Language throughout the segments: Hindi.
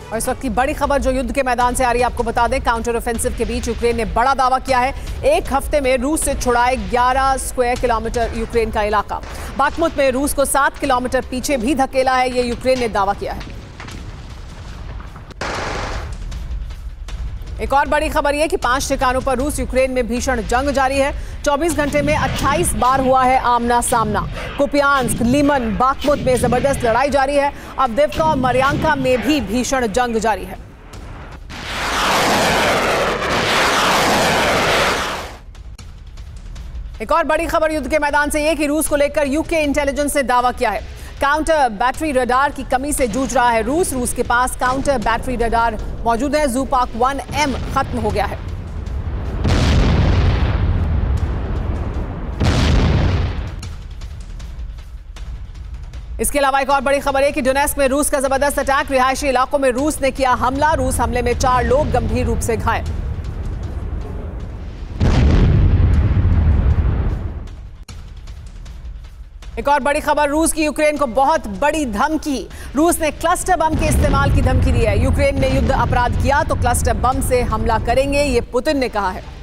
और इस वक्त की बड़ी खबर जो युद्ध के मैदान से आ रही है, आपको बता दें, काउंटर ऑफेंसिव के बीच यूक्रेन ने बड़ा दावा किया है। एक हफ्ते में रूस से छुड़ाए 11 स्क्वायर किलोमीटर यूक्रेन का इलाका। बाखमुत में रूस को 7 किलोमीटर पीछे भी धकेला है, ये यूक्रेन ने दावा किया है। एक और बड़ी खबर यह कि 5 ठिकानों पर रूस यूक्रेन में भीषण जंग जारी है। 24 घंटे में 28 बार हुआ है आमना सामना। कुपियांस्क, लीमन, बाखमुत में जबरदस्त लड़ाई जारी है। अवदिव्का और मरियांका में भी भीषण जंग जारी है। एक और बड़ी खबर युद्ध के मैदान से यह कि रूस को लेकर यूके इंटेलिजेंस ने दावा किया है। काउंटर बैटरी रडार की कमी से जूझ रहा है रूस के पास काउंटर बैटरी रडार मौजूद है। ज़ूपाक 1M खत्म हो गया है। इसके अलावा एक और बड़ी खबर है कि डोनेस्क में रूस का जबरदस्त अटैक। रिहायशी इलाकों में रूस ने किया हमला। रूस हमले में 4 लोग गंभीर रूप से घायल। एक और बड़ी खबर, रूस की यूक्रेन को बहुत बड़ी धमकी। रूस ने क्लस्टर बम के इस्तेमाल की धमकी दी है। यूक्रेन ने युद्ध अपराध किया तो क्लस्टर बम से हमला करेंगे, ये पुतिन ने कहा है।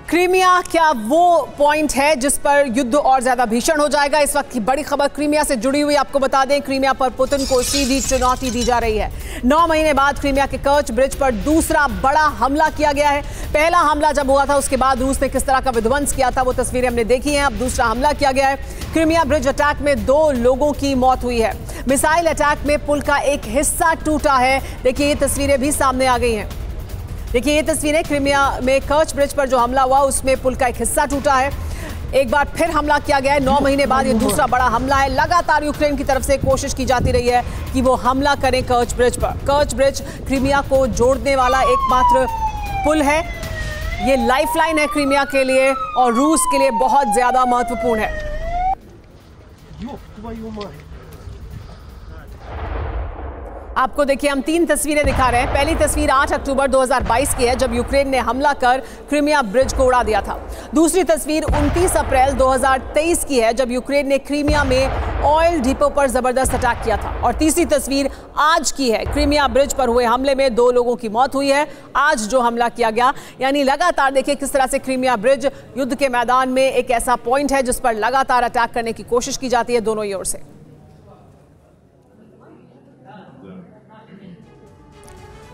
क्रीमिया क्या वो पॉइंट है जिस पर युद्ध और ज्यादा भीषण हो जाएगा? इस वक्त की बड़ी खबर क्रीमिया से जुड़ी हुई, आपको बता दें, क्रीमिया पर पुतिन को सीधी चुनौती दी जा रही है। 9 महीने बाद क्रीमिया के कर्च ब्रिज पर दूसरा बड़ा हमला किया गया है। पहला हमला जब हुआ था उसके बाद रूस ने किस तरह का विध्वंस किया था वो तस्वीरें हमने देखी हैं। अब दूसरा हमला किया गया है। क्रीमिया ब्रिज अटैक में 2 लोगों की मौत हुई है। मिसाइल अटैक में पुल का एक हिस्सा टूटा है। देखिए, ये तस्वीरें भी सामने आ गई हैं। देखिए, ये तस्वीरें क्रीमिया में कर्च ब्रिज पर जो हमला हुआ उसमें पुल का एक हिस्सा टूटा है। एक बार फिर हमला किया गया है। 9 महीने बाद ये दूसरा बड़ा हमला है। लगातार यूक्रेन की तरफ से कोशिश की जाती रही है कि वो हमला करें कर्च ब्रिज पर। कर्च ब्रिज क्रीमिया को जोड़ने वाला एकमात्र पुल है। ये लाइफलाइन है क्रीमिया के लिए और रूस के लिए बहुत ज्यादा महत्वपूर्ण है। आपको देखिए, हम 3 तस्वीरें दिखा रहे हैं। पहली तस्वीर 8 अक्टूबर 2022 की है जब यूक्रेन ने हमला कर क्रीमिया ब्रिज को उड़ा दिया था। दूसरी तस्वीर 29 अप्रैल 2023 की है जब यूक्रेन ने क्रीमिया में ऑयल डिपो पर जबरदस्त अटैक किया था। और तीसरी तस्वीर आज की है। क्रीमिया ब्रिज पर हुए हमले में 2 लोगों की मौत हुई है। आज जो हमला किया गया, यानी लगातार देखिए किस तरह से क्रीमिया ब्रिज युद्ध के मैदान में एक ऐसा पॉइंट है जिस पर लगातार अटैक करने की कोशिश की जाती है दोनों ही ओर से।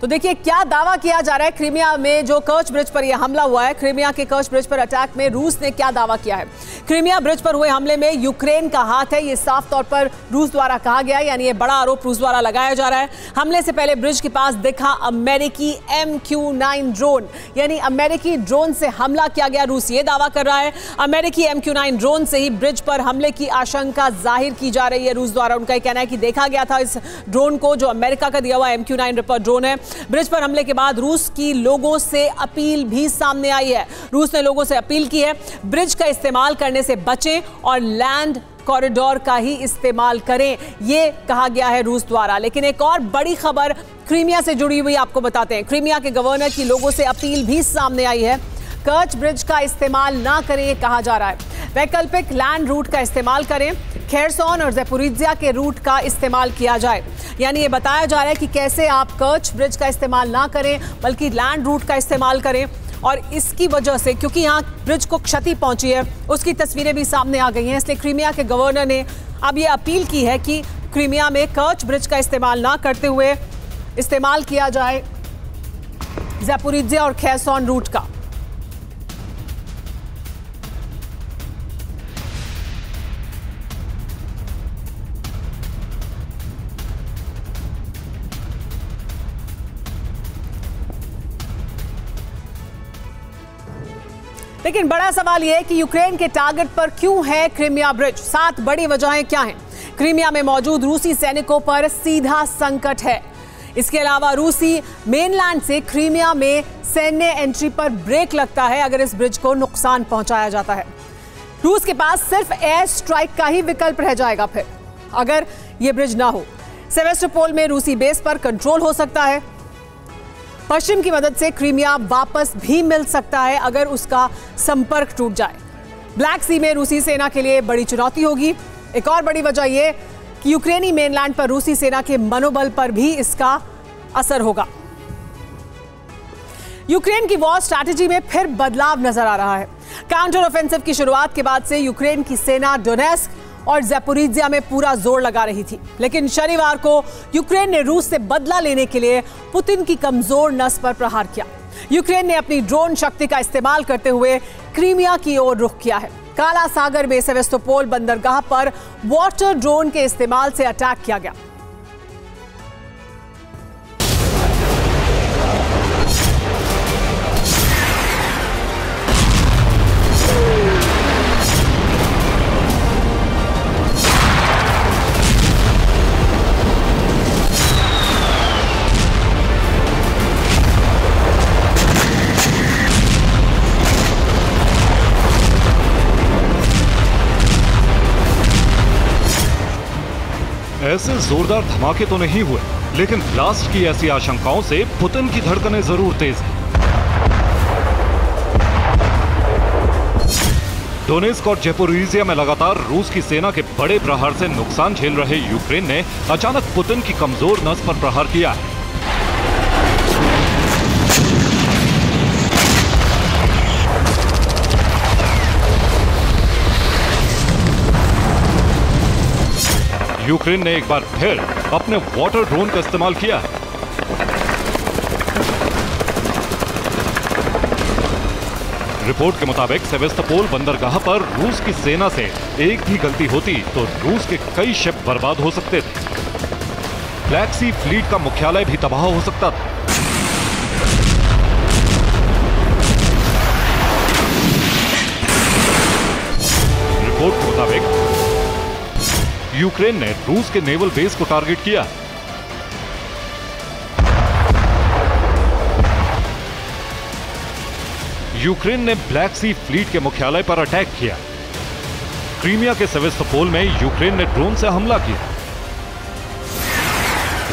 तो देखिए क्या दावा किया जा रहा है क्रीमिया में जो कर्च ब्रिज पर यह हमला हुआ है। क्रीमिया के कर्च ब्रिज पर अटैक में रूस ने क्या दावा किया है? क्रीमिया ब्रिज पर हुए हमले में यूक्रेन का हाथ है, ये साफ तौर पर रूस द्वारा कहा गया है, यानी ये बड़ा आरोप रूस द्वारा लगाया जा रहा है। हमले से पहले ब्रिज के पास दिखा अमेरिकी MQ-9 ड्रोन, यानी अमेरिकी ड्रोन से हमला किया गया। रूस ये दावा कर रहा है अमेरिकी MQ-9 ड्रोन से ही ब्रिज पर हमले की आशंका जाहिर की जा रही है रूस द्वारा। उनका कहना है कि देखा गया था इस ड्रोन को, जो अमेरिका का दिया हुआ MQ-9 रिपर ड्रोन है। ब्रिज पर हमले के बाद रूस की लोगों से अपील भी सामने आई है। रूस ने लोगों से अपील की है ब्रिज का इस्तेमाल करने से बचें और लैंड कॉरिडोर का ही इस्तेमाल करें, ये कहा गया है रूस द्वारा। लेकिन एक और बड़ी खबर क्रीमिया से जुड़ी हुई आपको बताते हैं। क्रीमिया के गवर्नर की लोगों से अपील भी सामने आई है। कर्च ब्रिज का इस्तेमाल ना करें, ये कहा जा रहा है। वैकल्पिक लैंड रूट का इस्तेमाल करें। खेरसोन और ज़ेपोरिज्जिया के रूट का इस्तेमाल किया जाए। यानी ये बताया जा रहा है कि कैसे आप कर्च ब्रिज का इस्तेमाल ना करें बल्कि लैंड रूट का इस्तेमाल करें। और इसकी वजह से, क्योंकि यहाँ ब्रिज को क्षति पहुंची है, उसकी तस्वीरें भी सामने आ गई हैं, इसलिए क्रीमिया के गवर्नर ने अब ये अपील की है कि क्रीमिया में कर्च ब्रिज का इस्तेमाल ना करते हुए इस्तेमाल किया जाए ज़ेपोरिज्जिया और खेरसोन रूट का। लेकिन बड़ा सवाल यह है कि यूक्रेन के टारगेट पर क्यों है क्रीमिया ब्रिज? 7 बड़ी वजहें क्या हैं? क्रीमिया में मौजूद रूसी सैनिकों पर सीधा संकट है। इसके अलावा रूसी मेनलैंड से क्रीमिया में सैन्य एंट्री पर ब्रेक लगता है अगर इस ब्रिज को नुकसान पहुंचाया जाता है। रूस के पास सिर्फ एयर स्ट्राइक का ही विकल्प रह जाएगा फिर अगर यह ब्रिज ना हो। सेवेस्टोपोल में रूसी बेस पर कंट्रोल हो सकता है। पश्चिम की मदद से क्रीमिया वापस भी मिल सकता है अगर उसका संपर्क टूट जाए। ब्लैक सी में रूसी सेना के लिए बड़ी चुनौती होगी। एक और बड़ी वजह यह कि यूक्रेनी मेनलैंड पर रूसी सेना के मनोबल पर भी इसका असर होगा। यूक्रेन की वॉर स्ट्रैटेजी में फिर बदलाव नजर आ रहा है। काउंटर ऑफेंसिव की शुरुआत के बाद से यूक्रेन की सेना डोनेस्क और ज़ैपोरिज़िया में पूरा जोर लगा रही थी, लेकिन शनिवार को यूक्रेन ने रूस से बदला लेने के लिए पुतिन की कमजोर नस पर प्रहार किया। यूक्रेन ने अपनी ड्रोन शक्ति का इस्तेमाल करते हुए क्रीमिया की ओर रुख किया है। काला सागर में सेवेस्तोपोल बंदरगाह पर वाटर ड्रोन के इस्तेमाल से अटैक किया गया। ऐसे जोरदार धमाके तो नहीं हुए, लेकिन ब्लास्ट की ऐसी आशंकाओं से पुतिन की धड़कनें जरूर तेज हैं। डोनेस्क और ज़ैपोरिज़िया में लगातार रूस की सेना के बड़े प्रहार से नुकसान झेल रहे यूक्रेन ने अचानक पुतिन की कमजोर नस पर प्रहार किया है। यूक्रेन ने एक बार फिर अपने वाटर ड्रोन का इस्तेमाल किया है। रिपोर्ट के मुताबिक सेवेस्तोपोल बंदरगाह पर रूस की सेना से एक भी गलती होती तो रूस के कई शिप बर्बाद हो सकते थे। ब्लैक सी फ्लीट का मुख्यालय भी तबाह हो सकता था। रिपोर्ट के मुताबिक यूक्रेन ने रूस के नेवल बेस को टारगेट किया। यूक्रेन ने ब्लैक सी फ्लीट के मुख्यालय पर अटैक किया। क्रीमिया के सेवेस्तोपोल में यूक्रेन ने ड्रोन से हमला किया।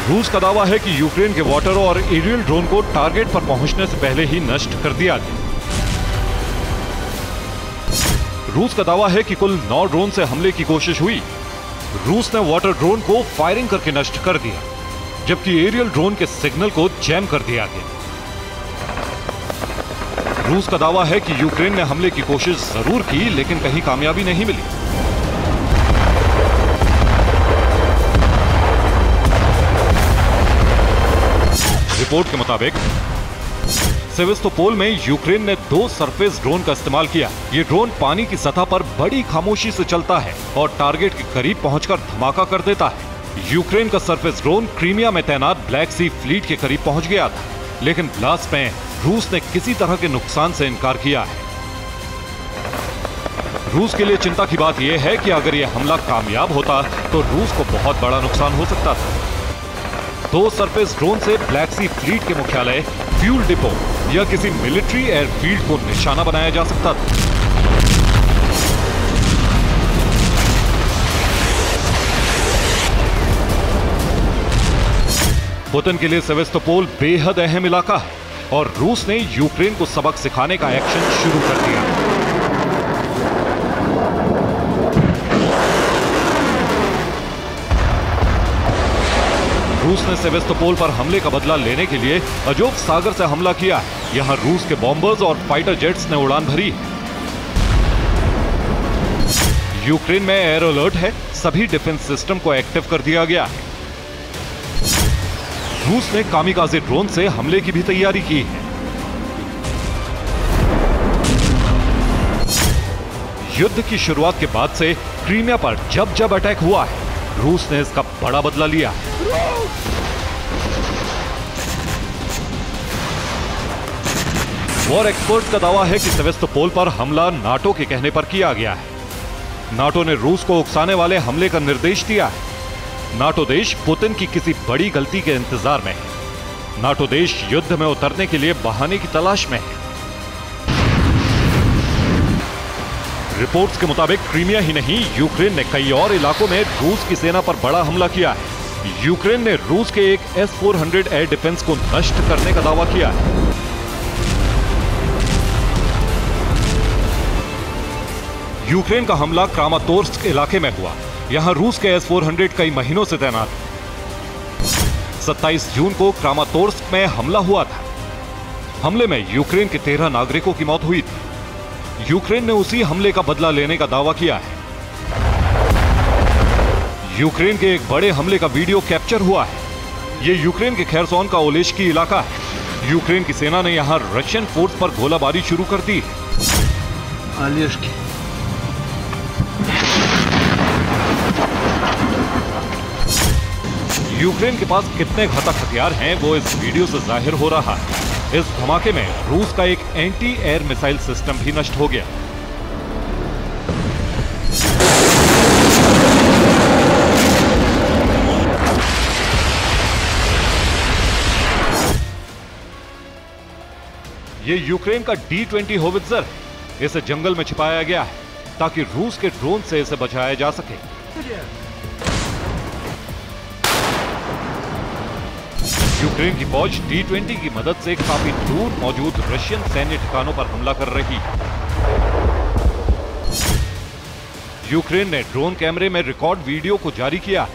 रूस का दावा है कि यूक्रेन के वाटर और एरियल ड्रोन को टारगेट पर पहुंचने से पहले ही नष्ट कर दिया गया। रूस का दावा है कि कुल 9 ड्रोन से हमले की कोशिश हुई। रूस ने वाटर ड्रोन को फायरिंग करके नष्ट कर दिया, जबकि एरियल ड्रोन के सिग्नल को जैम कर दिया गया। रूस का दावा है कि यूक्रेन ने हमले की कोशिश जरूर की, लेकिन कहीं कामयाबी नहीं मिली। रिपोर्ट के मुताबिक सेवेस्तोपोल में यूक्रेन ने 2 सरफेस ड्रोन का इस्तेमाल किया। ये ड्रोन पानी की सतह पर बड़ी खामोशी से चलता है और टारगेट के करीब पहुंचकर धमाका कर देता है। यूक्रेन का सरफेस ड्रोन क्रीमिया में तैनात ब्लैक सी फ्लीट के करीब पहुंच गया था, लेकिन ब्लास्ट में रूस ने किसी तरह के नुकसान से इनकार किया है। रूस के लिए चिंता की बात यह है कि अगर यह हमला कामयाब होता तो रूस को बहुत बड़ा नुकसान हो सकता था। 2 सरफेस ड्रोन से ब्लैक सी फ्लीट के मुख्यालय, फ्यूल डिपो या किसी मिलिट्री एयरफील्ड को निशाना बनाया जा सकता था। पुतिन के लिए सेवेस्तोपोल बेहद अहम इलाका है और रूस ने यूक्रेन को सबक सिखाने का एक्शन शुरू कर दिया। रूस ने सेवेस्तोपोल पर हमले का बदला लेने के लिए अजोव सागर से हमला किया है। यहां रूस के बॉम्बर्स और फाइटर जेट्स ने उड़ान भरी है। यूक्रेन में एयर अलर्ट है, सभी डिफेंस सिस्टम को एक्टिव कर दिया गया है। रूस ने कामिकाज़े ड्रोन से हमले की भी तैयारी की है। युद्ध की शुरुआत के बाद से क्रीमिया पर जब जब अटैक हुआ है, रूस ने इसका बड़ा बदला लिया है। वॉर एक्सपर्ट का दावा है कि सेवेस्तोपोल पर हमला नाटो के कहने पर किया गया है। नाटो ने रूस को उकसाने वाले हमले का निर्देश दिया है। नाटो देश पुतिन की किसी बड़ी गलती के इंतजार में है। नाटो देश युद्ध में उतरने के लिए बहाने की तलाश में है। रिपोर्ट्स के मुताबिक क्रीमिया ही नहीं, यूक्रेन ने कई और इलाकों में रूस की सेना पर बड़ा हमला किया है। यूक्रेन ने रूस के एक S-400 एयर डिफेंस को नष्ट करने का दावा किया है। यूक्रेन का हमला क्रामातोर्स्क इलाके में हुआ। यहां रूस के S-400 कई महीनों से तैनात है। 27 जून को क्रामातोर्स्क में हमला हुआ था। हमले में यूक्रेन के 13 नागरिकों की मौत हुई थी। यूक्रेन ने उसी हमले का बदला लेने का दावा किया है। यूक्रेन के एक बड़े हमले का वीडियो कैप्चर हुआ है। यह यूक्रेन के खेरसोन का ओलेश्की इलाका है। यूक्रेन की सेना ने यहां रशियन फोर्स पर गोलाबारी शुरू कर दी है। यूक्रेन के पास कितने घातक हथियार हैं वो इस वीडियो से जाहिर हो रहा है। इस धमाके में रूस का एक एंटी एयर मिसाइल सिस्टम भी नष्ट हो गया। ये यूक्रेन का D-20 होवित्जर है। इसे जंगल में छिपाया गया है ताकि रूस के ड्रोन से इसे बचाया जा सके। यूक्रेन की फौज D-20 की मदद से काफी दूर मौजूद रशियन सैन्य ठिकानों पर हमला कर रही है। यूक्रेन ने ड्रोन कैमरे में रिकॉर्ड वीडियो को जारी किया है।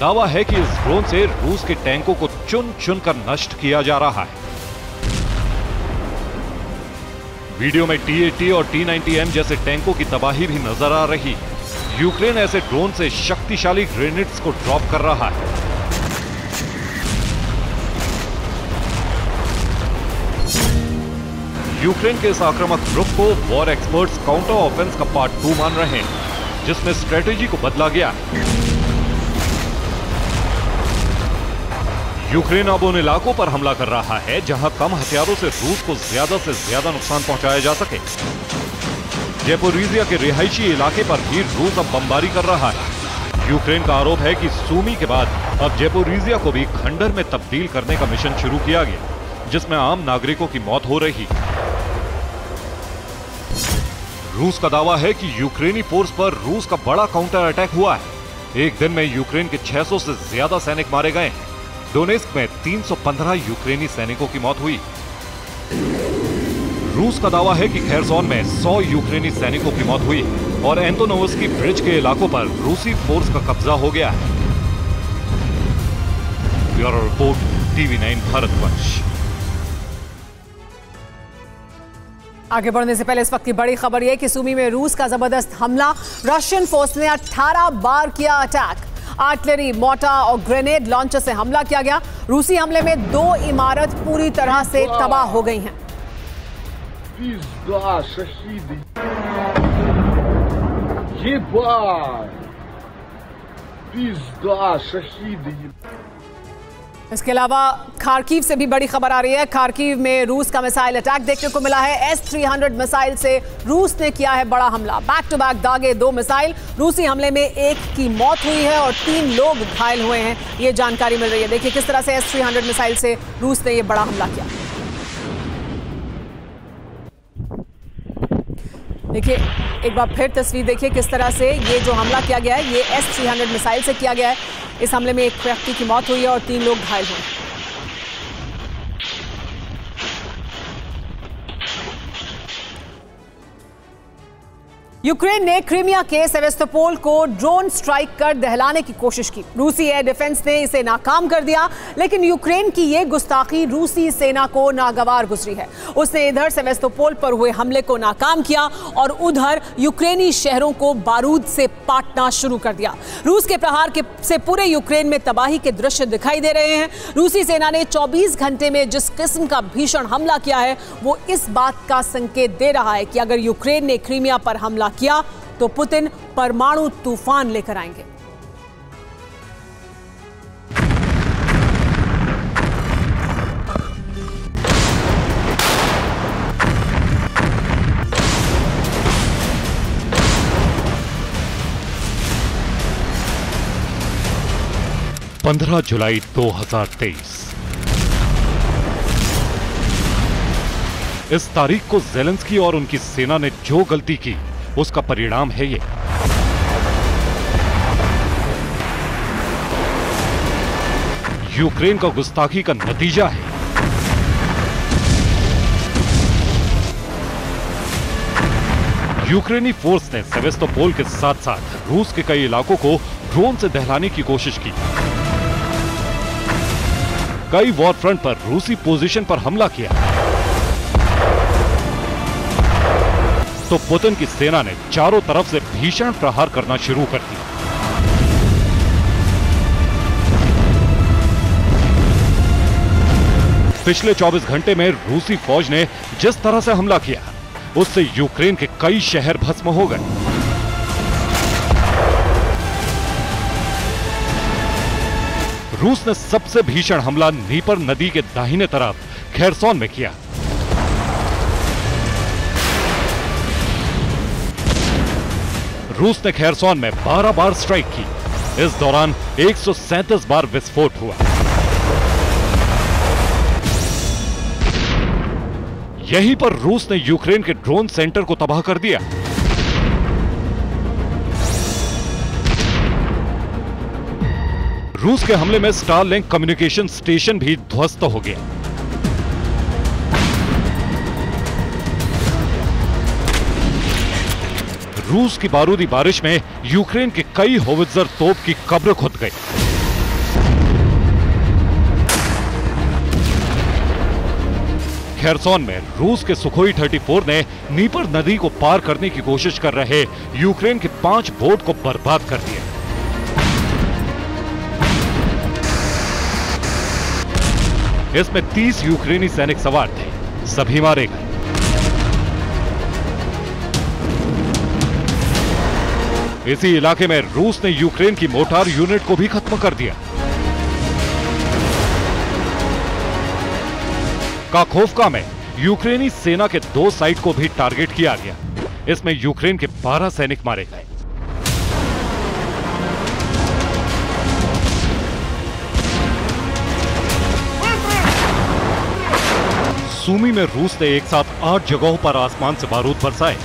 दावा है कि इस ड्रोन से रूस के टैंकों को चुन चुन कर नष्ट किया जा रहा है। वीडियो में T-80 और T-90M जैसे टैंकों की तबाही भी नजर आ रही है। यूक्रेन ऐसे ड्रोन से शक्तिशाली ग्रेनेड्स को ड्रॉप कर रहा है। यूक्रेन के इस आक्रामक ग्रुप को वॉर एक्सपर्ट्स काउंटर ऑफेंस का पार्ट 2 मान रहे हैं, जिसमें स्ट्रेटेजी को बदला गया। यूक्रेन अब उन इलाकों पर हमला कर रहा है जहां कम हथियारों से रूस को ज्यादा से ज्यादा नुकसान पहुंचाया जा सके। ज़ेपोरिज़िया के रिहायशी इलाके पर भी रूस अब बमबारी कर रहा है। यूक्रेन का आरोप है कि सूमी के बाद अब ज़ेपोरिज़िया को भी खंडर में तब्दील करने का मिशन शुरू किया गया, जिसमें आम नागरिकों की मौत हो रही है। रूस का दावा है कि यूक्रेनी फोर्स पर रूस का बड़ा काउंटर अटैक हुआ है। एक दिन में यूक्रेन के 600 से ज्यादा सैनिक मारे गए। डोनेस्क में 315 यूक्रेनी सैनिकों की मौत हुई। रूस का दावा है कि खेरसोन में 100 यूक्रेनी सैनिकों की मौत हुई और एंटोनोवस्की ब्रिज के इलाकों पर रूसी फोर्स का कब्जा हो गया है। Bureau report, TV9 Bharatvarsh. आगे बढ़ने से पहले इस वक्त की बड़ी खबर यह कि सूमी में रूस का जबरदस्त हमला। रशियन फोर्स ने 18 बार किया अटैक। आर्टिलरी, मोर्टार और ग्रेनेड लॉन्चर से हमला किया गया। रूसी हमले में 2 इमारत पूरी तरह से तबाह हो गई हैं। इसके अलावा खार्किव से भी बड़ी खबर आ रही है। खार्किव में रूस का मिसाइल अटैक देखने को मिला है। S-300 मिसाइल से रूस ने किया है बड़ा हमला। बैक टू बैक दागे 2 मिसाइल। रूसी हमले में 1 की मौत हुई है और 3 लोग घायल हुए हैं, ये जानकारी मिल रही है। देखिए किस तरह से S-300 मिसाइल से रूस ने ये बड़ा हमला किया। देखिए एक बार फिर तस्वीर देखिए किस तरह से ये जो हमला किया गया है ये S-300 मिसाइल से किया गया है। इस हमले में 1 व्यक्ति की मौत हुई है और 3 लोग घायल हुए। यूक्रेन ने क्रीमिया के सेवेस्तोपोल को ड्रोन स्ट्राइक कर दहलाने की कोशिश की। रूसी एयर डिफेंस ने इसे नाकाम कर दिया, लेकिन यूक्रेन की यह गुस्ताखी रूसी सेना को नागवार गुजरी है। उसने इधर सेवेस्तोपोल पर हुए हमले को नाकाम किया और उधर यूक्रेनी शहरों को बारूद से पाटना शुरू कर दिया। रूस के प्रहार से पूरे यूक्रेन में तबाही के दृश्य दिखाई दे रहे हैं। रूसी सेना ने 24 घंटे में जिस किस्म का भीषण हमला किया है वो इस बात का संकेत दे रहा है कि अगर यूक्रेन ने क्रीमिया पर हमला किया तो पुतिन परमाणु तूफान लेकर आएंगे। पंद्रह जुलाई 2023 इस तारीख को ज़ेलेंस्की और उनकी सेना ने जो गलती की उसका परिणाम है ये। यूक्रेन का गुस्ताखी का नतीजा है। यूक्रेनी फोर्स ने सेवेस्तोपोल के साथ साथ रूस के कई इलाकों को ड्रोन से दहलाने की कोशिश की। कई वॉर फ्रंट पर रूसी पोजीशन पर हमला किया तो पुतिन की सेना ने चारों तरफ से भीषण प्रहार करना शुरू कर दिया। पिछले 24 घंटे में रूसी फौज ने जिस तरह से हमला किया उससे यूक्रेन के कई शहर भस्म हो गए। रूस ने सबसे भीषण हमला नीपर नदी के दाहिने तरफ खेरसोन में किया। रूस ने खेरसोन में 12 बार स्ट्राइक की। इस दौरान 137 बार विस्फोट हुआ। यहीं पर रूस ने यूक्रेन के ड्रोन सेंटर को तबाह कर दिया। रूस के हमले में स्टारलिंक कम्युनिकेशन स्टेशन भी ध्वस्त हो गया। रूस की बारूदी बारिश में यूक्रेन के कई होवित्जर तोप की कब्र खुद गई। खेरसोन में रूस के सुखोई 34 ने नीपर नदी को पार करने की कोशिश कर रहे यूक्रेन के 5 बोट को बर्बाद कर दिया। इसमें 30 यूक्रेनी सैनिक सवार थे, सभी मारे गए। इसी इलाके में रूस ने यूक्रेन की मोटार यूनिट को भी खत्म कर दिया। काखोवका में यूक्रेनी सेना के 2 साइट को भी टारगेट किया गया। इसमें यूक्रेन के 12 सैनिक मारे गए। सूमी में रूस ने एक साथ 8 जगहों पर आसमान से बारूद बरसाए।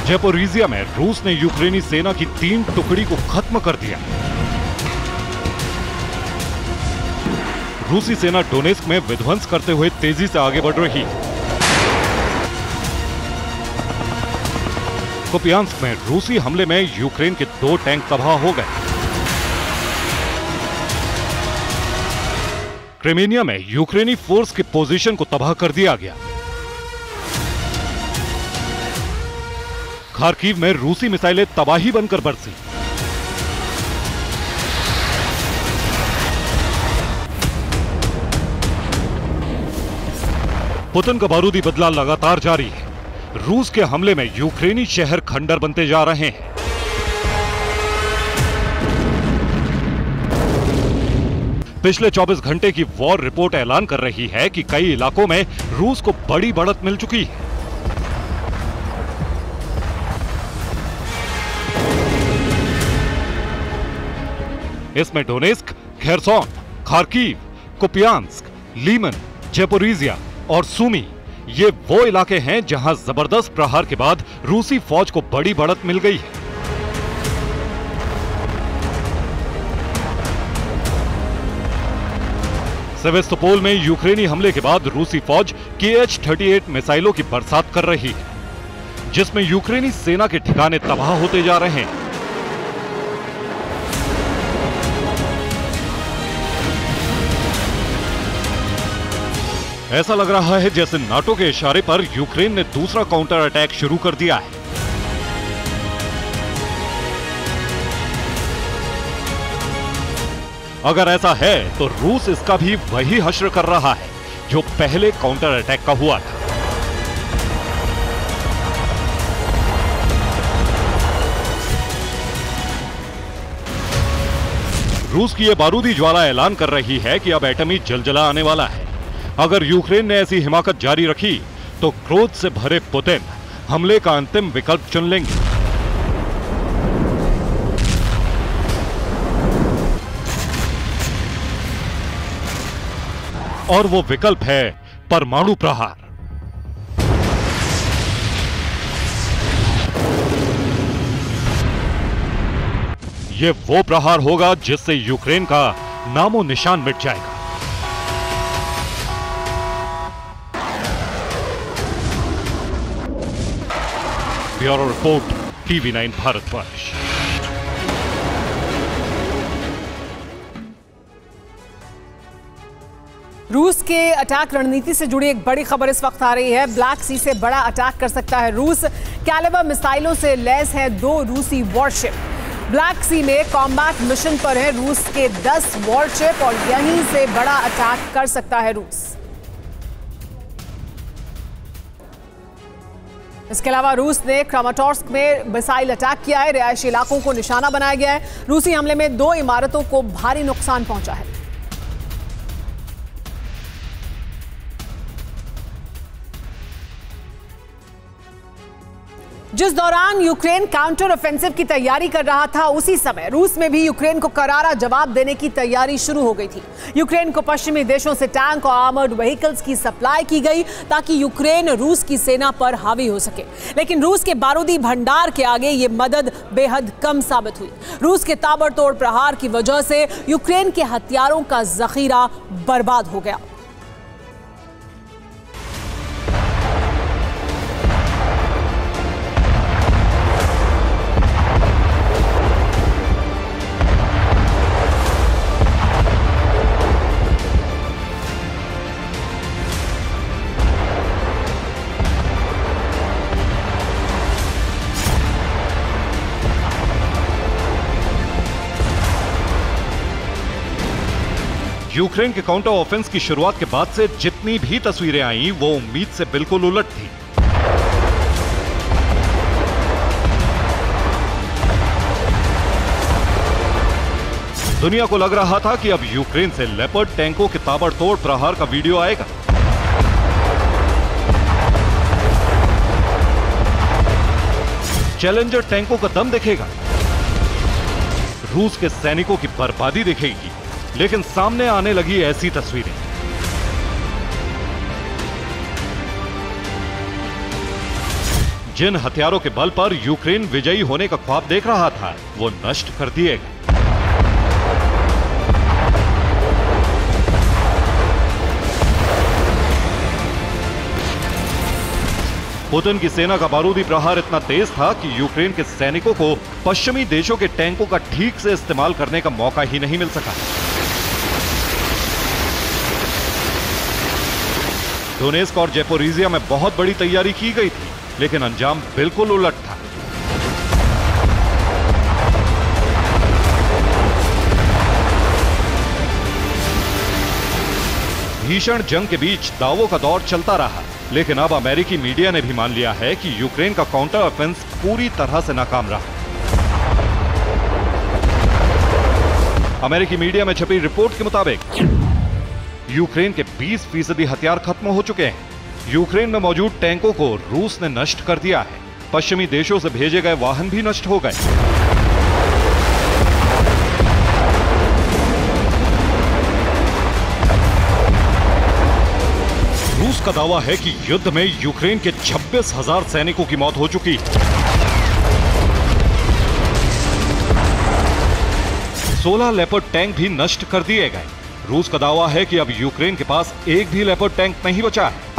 ज़ैपोरिज़िया में रूस ने यूक्रेनी सेना की 3 टुकड़ी को खत्म कर दिया। रूसी सेना डोनेस्क में विध्वंस करते हुए तेजी से आगे बढ़ रही है। कुपियांस्क में रूसी हमले में यूक्रेन के 2 टैंक तबाह हो गए। क्रेमेनिया में यूक्रेनी फोर्स की पोजीशन को तबाह कर दिया गया। खार्किव में रूसी मिसाइलें तबाही बनकर बरसी। पुतिन का बारूदी बदला लगातार जारी है। रूस के हमले में यूक्रेनी शहर खंडर बनते जा रहे हैं। पिछले 24 घंटे की वॉर रिपोर्ट ऐलान कर रही है कि कई इलाकों में रूस को बड़ी बढ़त मिल चुकी है। इसमें Donetsk, Kherson, Kharkiv, Kupiansk, Lehman, Zaporizhzhia और सूमी ये वो इलाके हैं जहां जबरदस्त प्रहार के बाद रूसी फौज को बड़ी बढ़त मिल गई है। सेवेस्तोपोल में यूक्रेनी हमले के बाद रूसी फौज KH-38 मिसाइलों की बरसात कर रही है, जिसमें यूक्रेनी सेना के ठिकाने तबाह होते जा रहे हैं। ऐसा लग रहा है जैसे नाटो के इशारे पर यूक्रेन ने दूसरा काउंटर अटैक शुरू कर दिया है। अगर ऐसा है तो रूस इसका भी वही हश्र कर रहा है जो पहले काउंटर अटैक का हुआ था। रूस की यह बारूदी ज्वाला ऐलान कर रही है कि अब एटमी जलजला आने वाला है। अगर यूक्रेन ने ऐसी हिमाकत जारी रखी तो क्रोध से भरे पुतिन हमले का अंतिम विकल्प चुन लेंगे। और वो विकल्प है परमाणु प्रहार। ये वो प्रहार होगा जिससे यूक्रेन का नामो निशान मिट जाएगा। Bureau report, TV9 Bharatvarsh. रूस के अटैक रणनीति से जुड़ी एक बड़ी खबर इस वक्त आ रही है। ब्लैक सी से बड़ा अटैक कर सकता है रूस। कैलिबर मिसाइलों से लैस है 2 रूसी वॉरशिप। ब्लैक सी में कॉम्बैट मिशन पर है रूस के 10 वॉरशिप और यहीं से बड़ा अटैक कर सकता है रूस। इसके अलावा रूस ने क्रामाटोर्स्क में मिसाइल अटैक किया है। रिहायशी इलाकों को निशाना बनाया गया है। रूसी हमले में 2 इमारतों को भारी नुकसान पहुंचा है। जिस दौरान यूक्रेन काउंटर ऑफेंसिव की तैयारी कर रहा था, उसी समय रूस में भी यूक्रेन को करारा जवाब देने की तैयारी शुरू हो गई थी। यूक्रेन को पश्चिमी देशों से टैंक और आर्मर्ड व्हीकल्स की सप्लाई की गई ताकि यूक्रेन रूस की सेना पर हावी हो सके। लेकिन रूस के बारूदी भंडार के आगे ये मदद बेहद कम साबित हुई। रूस के ताबड़तोड़ प्रहार की वजह से यूक्रेन के हथियारों का जखीरा बर्बाद हो गया। यूक्रेन के काउंटर ऑफेंस की शुरुआत के बाद से जितनी भी तस्वीरें आईं, वो उम्मीद से बिल्कुल उलट थी। दुनिया को लग रहा था कि अब यूक्रेन से लेपर्ड टैंकों के ताबड़तोड़ प्रहार का वीडियो आएगा। चैलेंजर टैंकों का दम दिखेगा, रूस के सैनिकों की बर्बादी दिखेगी। लेकिन सामने आने लगी ऐसी तस्वीरें। जिन हथियारों के बल पर यूक्रेन विजयी होने का ख्वाब देख रहा था, वो नष्ट कर दिए गए। पुतिन की सेना का बारूदी प्रहार इतना तेज था कि यूक्रेन के सैनिकों को पश्चिमी देशों के टैंकों का ठीक से इस्तेमाल करने का मौका ही नहीं मिल सका। डोनेस्क और ज़ैपोरिज़िया में बहुत बड़ी तैयारी की गई थी, लेकिन अंजाम बिल्कुल उलट था। भीषण जंग के बीच दावों का दौर चलता रहा, लेकिन अब अमेरिकी मीडिया ने भी मान लिया है कि यूक्रेन का काउंटर ऑफेंस पूरी तरह से नाकाम रहा। अमेरिकी मीडिया में छपी रिपोर्ट के मुताबिक यूक्रेन के 20% हथियार खत्म हो चुके हैं। यूक्रेन में मौजूद टैंकों को रूस ने नष्ट कर दिया है। पश्चिमी देशों से भेजे गए वाहन भी नष्ट हो गए। रूस का दावा है कि युद्ध में यूक्रेन के 26,000 सैनिकों की मौत हो चुकी है। 16 लेपर्ड टैंक भी नष्ट कर दिए गए। रूस का दावा है कि अब यूक्रेन के पास एक भी लेपर्ड टैंक नहीं बचा है।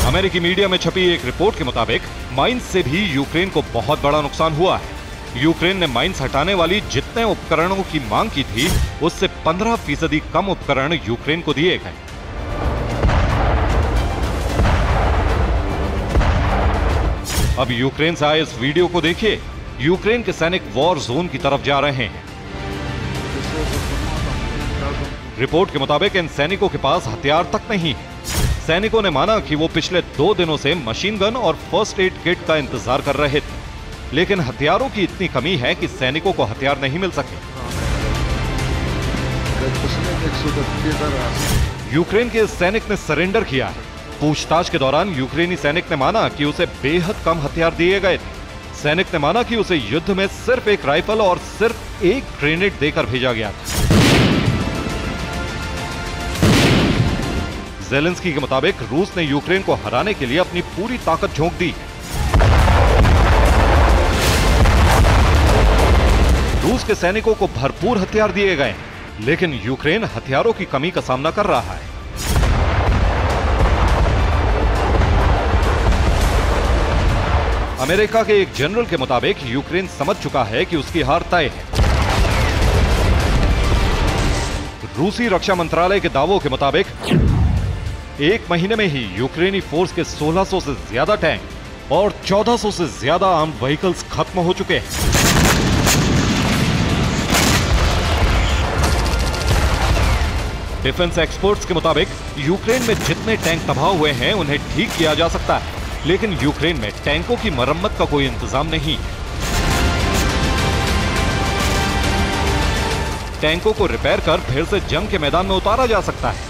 अमेरिकी मीडिया में छपी एक रिपोर्ट के मुताबिक माइंस से भी यूक्रेन को बहुत बड़ा नुकसान हुआ है। यूक्रेन ने माइंस हटाने वाली जितने उपकरणों की मांग की थी, उससे 15% कम उपकरण यूक्रेन को दिए गए। अब यूक्रेन से आए इस वीडियो को देखिए। यूक्रेन के सैनिक वॉर जोन की तरफ जा रहे हैं। रिपोर्ट के मुताबिक इन सैनिकों के पास हथियार तक नहीं है। सैनिकों ने माना कि वो पिछले 2 दिनों से मशीन गन और फर्स्ट एड किट का इंतजार कर रहे थे, लेकिन हथियारों की इतनी कमी है कि सैनिकों को हथियार नहीं मिल सके। यूक्रेन के सैनिक ने सरेंडर किया है। पूछताछ के दौरान यूक्रेनी सैनिक ने माना कि उसे बेहद कम हथियार दिए गए थे। सैनिक ने माना कि उसे युद्ध में सिर्फ एक राइफल और सिर्फ एक ग्रेनेड देकर भेजा गया था। ज़ेलेंस्की के मुताबिक रूस ने यूक्रेन को हराने के लिए अपनी पूरी ताकत झोंक दी। रूस के सैनिकों को भरपूर हथियार दिए गए, लेकिन यूक्रेन हथियारों की कमी का सामना कर रहा है। अमेरिका के एक जनरल के मुताबिक यूक्रेन समझ चुका है कि उसकी हार तय है। रूसी रक्षा मंत्रालय के दावों के मुताबिक 1 महीने में ही यूक्रेनी फोर्स के 1600 से ज्यादा टैंक और 1400 से ज्यादा आर्म्ड व्हीकल्स खत्म हो चुके हैं। डिफेंस एक्सपर्ट्स के मुताबिक यूक्रेन में जितने टैंक तबाह हुए हैं उन्हें ठीक किया जा सकता है, लेकिन यूक्रेन में टैंकों की मरम्मत का कोई इंतजाम नहीं। टैंकों को रिपेयर कर फिर से जंग के मैदान में उतारा जा सकता है,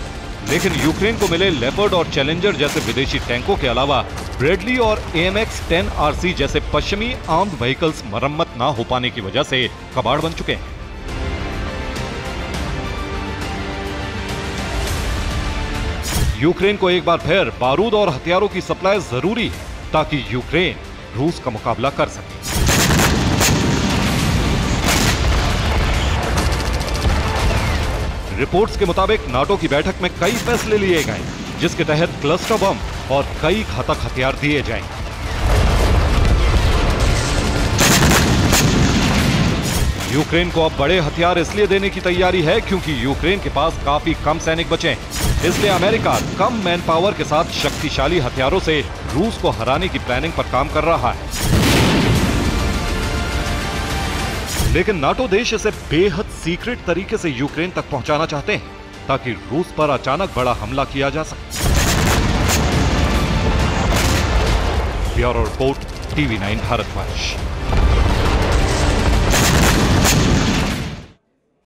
लेकिन यूक्रेन को मिले लेपर्ड और चैलेंजर जैसे विदेशी टैंकों के अलावा ब्रेडली और AMX-10 RC जैसे पश्चिमी आर्म्ड व्हीकल्स मरम्मत ना हो पाने की वजह से कबाड़ बन चुके हैं। यूक्रेन को एक बार फिर बारूद और हथियारों की सप्लाई जरूरी है ताकि यूक्रेन रूस का मुकाबला कर सके। रिपोर्ट्स के मुताबिक नाटो की बैठक में कई फैसले लिए गए, जिसके तहत क्लस्टर बम और कई घातक हथियार दिए जाएंगे। यूक्रेन को अब बड़े हथियार इसलिए देने की तैयारी है क्योंकि यूक्रेन के पास काफी कम सैनिक बचे हैं, इसलिए अमेरिका कम मैन पावर के साथ शक्तिशाली हथियारों से रूस को हराने की प्लानिंग पर काम कर रहा है। लेकिन नाटो देश इसे बेहद सीक्रेट तरीके से यूक्रेन तक पहुंचाना चाहते हैं ताकि रूस पर अचानक बड़ा हमला किया जा सके। Bureau report, TV9 Bharatvarsh.